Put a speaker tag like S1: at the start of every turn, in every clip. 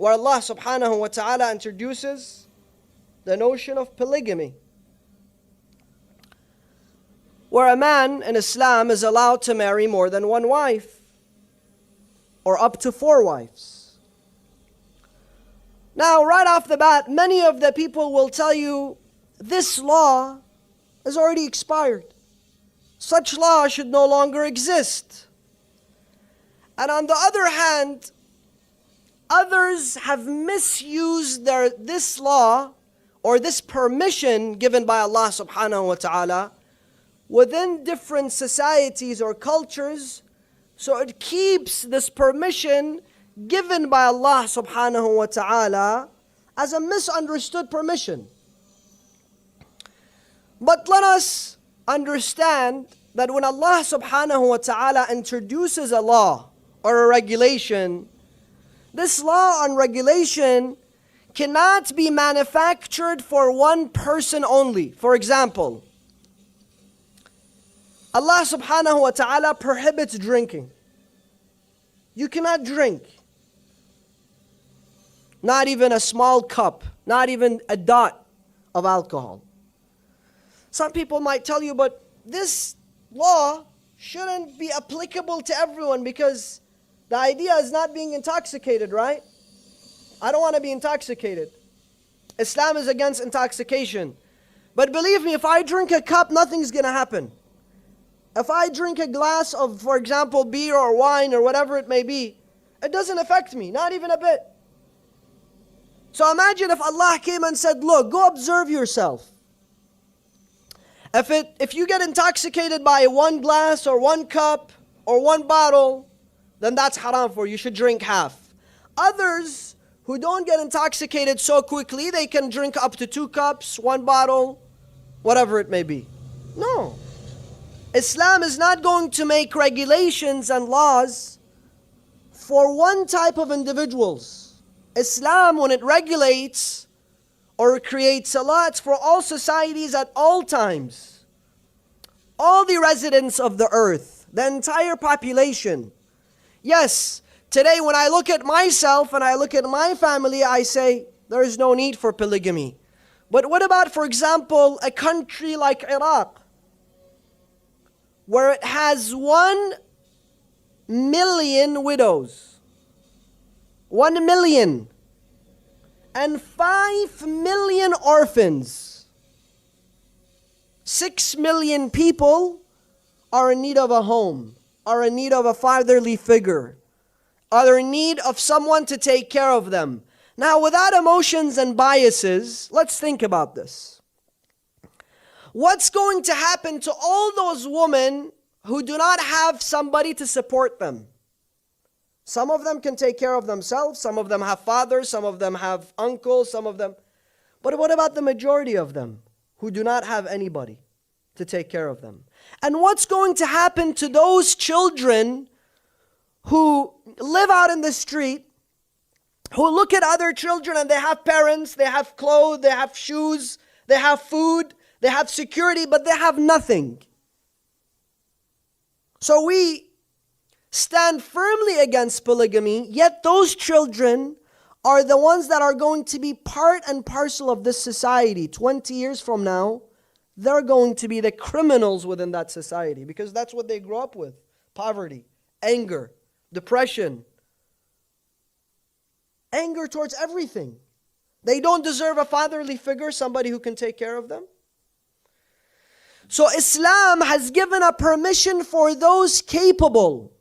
S1: where Allah subhanahu wa ta'ala introduces the notion of polygamy, where a man in Islam is allowed to marry more than one wife, or up to 4 wives. Now, right off the bat, many of the people will tell you this law is already expired. Such law should no longer exist. And on the other hand, others have misused this law or this permission given by Allah subhanahu wa ta'ala within different societies or cultures, so it keeps this permission given by Allah subhanahu wa ta'ala as a misunderstood permission. But let us understand that when Allah subhanahu wa ta'ala introduces a law or a regulation, this law and regulation cannot be manufactured for one person only. For example, Allah subhanahu wa ta'ala prohibits drinking. You cannot drink. Not even a small cup, not even a dot of alcohol. Some people might tell you, but this law shouldn't be applicable to everyone because the idea is not being intoxicated, right? I don't want to be intoxicated. Islam is against intoxication. But believe me, if I drink a cup, nothing's going to happen. If I drink a glass of, for example, beer or wine or whatever it may be, it doesn't affect me, not even a bit. So imagine if Allah came and said, look, go observe yourself. If you get intoxicated by 1 glass or 1 cup or 1 bottle, then that's haram for you. You should drink half. Others who don't get intoxicated so quickly, they can drink up to 2 cups, 1 bottle, whatever it may be. No. Islam is not going to make regulations and laws for one type of individuals. Islam, when it regulates or creates a law, it's for all societies at all times. All the residents of the earth, the entire population. Yes, today when I look at myself and I look at my family, I say there is no need for polygamy. But what about, for example, a country like Iraq, where it has 1 million widows? 1 million. And 5 million orphans. 6 million people are in need of a home, are in need of a fatherly figure, are in need of someone to take care of them. Now, without emotions and biases, let's think about this. What's going to happen to all those women who do not have somebody to support them? Some of them can take care of themselves, some of them have fathers, some of them have uncles, some of them. But what about the majority of them who do not have anybody to take care of them? And what's going to happen to those children who live out in the street, who look at other children and they have parents, they have clothes, they have shoes, they have food, they have security, but they have nothing? So we stand firmly against polygamy, yet those children are the ones that are going to be part and parcel of this society. 20 years from now, they're going to be the criminals within that society because that's what they grew up with. Poverty, anger, depression, anger towards everything. They don't deserve a fatherly figure, somebody who can take care of them. So Islam has given a permission for those capable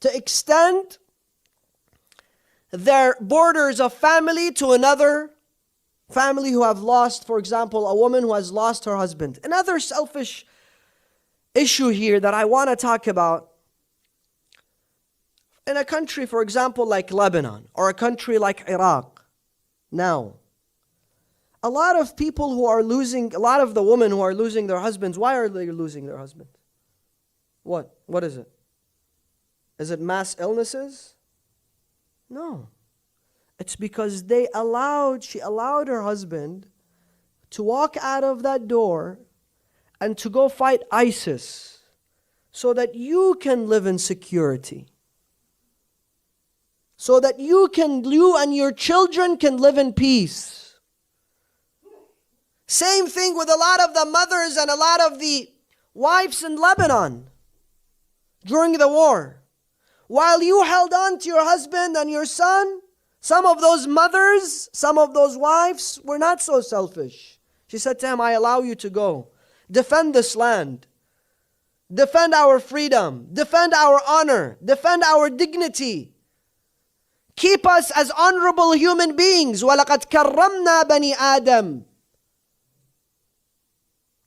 S1: to extend their borders of family to another family who have lost, for example, a woman who has lost her husband. Another selfish issue here that I want to talk about. In a country, for example, like Lebanon or a country like Iraq, now, a lot of people who are losing, a lot of the women who are losing their husbands, why are they losing their husbands? What is it? Is it mass illnesses? No. It's because she allowed her husband to walk out of that door and to go fight ISIS so that you can live in security. so that you and your children can live in peace. Same thing with a lot of the mothers and a lot of the wives in Lebanon during the war. While you held on to your husband and your son, some of those mothers, some of those wives were not so selfish. She said to him, I allow you to go. Defend this land. Defend our freedom. Defend our honor. Defend our dignity. Keep us as honorable human beings. وَلَقَدْ كَرَّمْنَا بَنِي آدَمَ.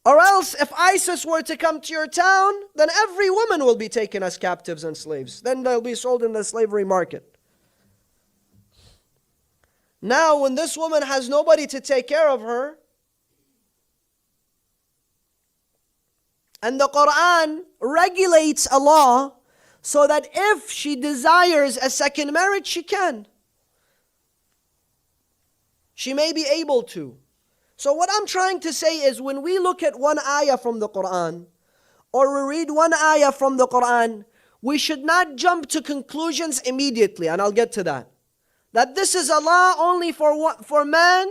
S1: Or else, if ISIS were to come to your town, then every woman will be taken as captives and slaves. Then they'll be sold in the slavery market. Now, when this woman has nobody to take care of her, and the Quran regulates a law so that if she desires a second marriage, she can. She may be able to. So what I'm trying to say is, when we look at one ayah from the Quran, or we read one ayah from the Quran, we should not jump to conclusions immediately, and I'll get to that. That this is a law only for man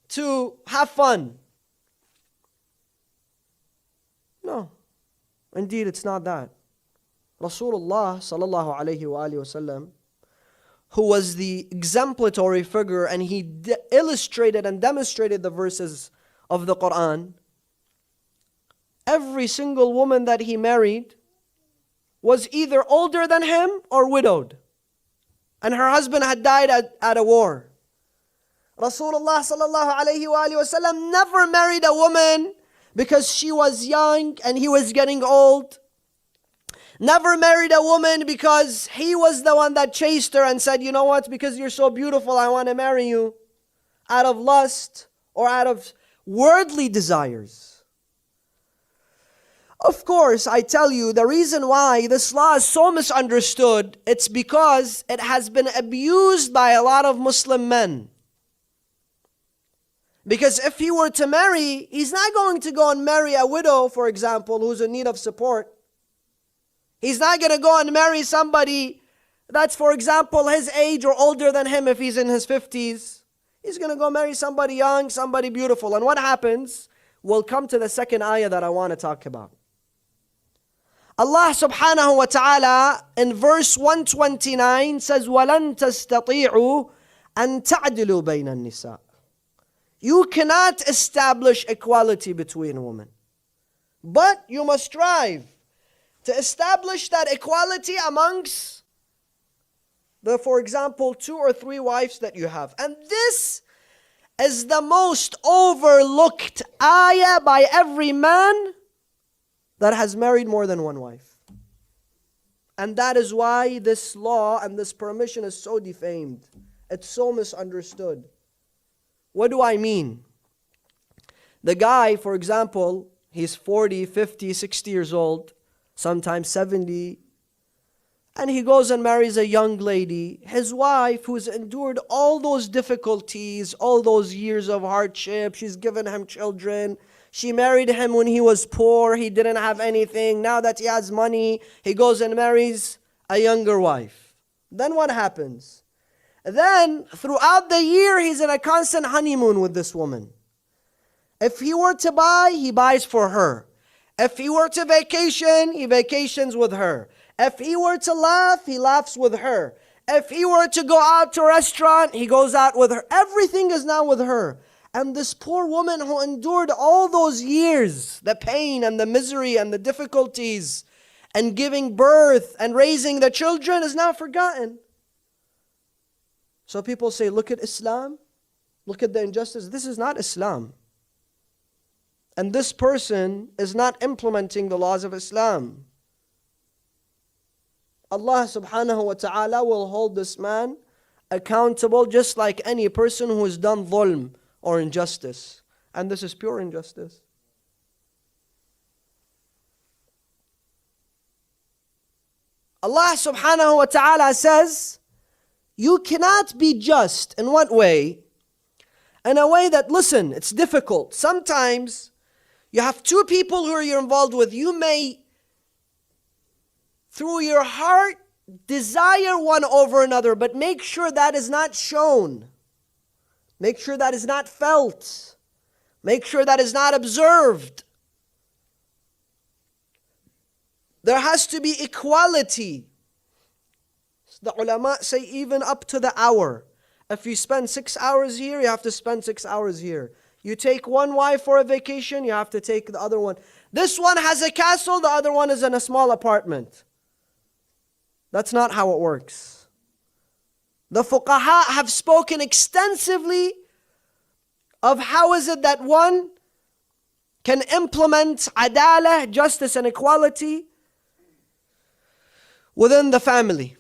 S1: to have fun. No, indeed it's not that. Rasulullah sallallahu alayhi wa sallam, who was the exemplary figure, and he illustrated and demonstrated the verses of the Quran. Every single woman that he married was either older than him or widowed, and her husband had died at a war. Rasulullah sallallahu alayhi wa sallam never married a woman because she was young and he was getting old. Never married a woman because he was the one that chased her and said, you know what, because you're so beautiful, I want to marry you. Out of lust or out of worldly desires. Of course, I tell you, the reason why this law is so misunderstood, it's because it has been abused by a lot of Muslim men. Because if he were to marry, he's not going to go and marry a widow, for example, who's in need of support. He's not going to go and marry somebody that's, for example, his age or older than him if he's in his 50s. He's going to go marry somebody young, somebody beautiful. And what happens? We'll come to the second ayah that I want to talk about. Allah subhanahu wa ta'ala in verse 129 says, وَلَن تَسْتَطِيعُوا أَن تَعْدِلُوا بَيْنَ النِّسَاءِ. You cannot establish equality between women. But you must strive to establish that equality amongst the, for example, 2 or 3 wives that you have. And this is the most overlooked ayah by every man that has married more than one wife. And that is why this law and this permission is so defamed. It's so misunderstood. What do I mean? The guy, for example, he's 40, 50, 60 years old, sometimes 70, and he goes and marries a young lady. His wife, who's endured all those difficulties, all those years of hardship, she's given him children. She married him when he was poor, he didn't have anything. Now that he has money, he goes and marries a younger wife. Then what happens? Then, throughout the year, he's in a constant honeymoon with this woman. If he were to buy, he buys for her. If he were to vacation, he vacations with her. If he were to laugh, he laughs with her. If he were to go out to a restaurant, he goes out with her. Everything is now with her. And this poor woman who endured all those years, the pain and the misery and the difficulties, and giving birth and raising the children, is now forgotten. So people say, look at Islam, look at the injustice. This is not Islam. And this person is not implementing the laws of Islam. Allah subhanahu wa ta'ala will hold this man accountable just like any person who has done dhulm or injustice. And this is pure injustice. Allah subhanahu wa ta'ala says, you cannot be just. In what way? In a way that, listen, it's difficult. Sometimes you have 2 people who you're involved with. You may, through your heart, desire one over another, but make sure that is not shown. Make sure that is not felt. Make sure that is not observed. There has to be equality. The ulama say even up to the hour. If you spend 6 hours here, you have to spend 6 hours here. You take one wife for a vacation, you have to take the other one. This one has a castle, the other one is in a small apartment. That's not how it works. The fuqaha have spoken extensively of how is it that one can implement adalah, justice and equality within the family.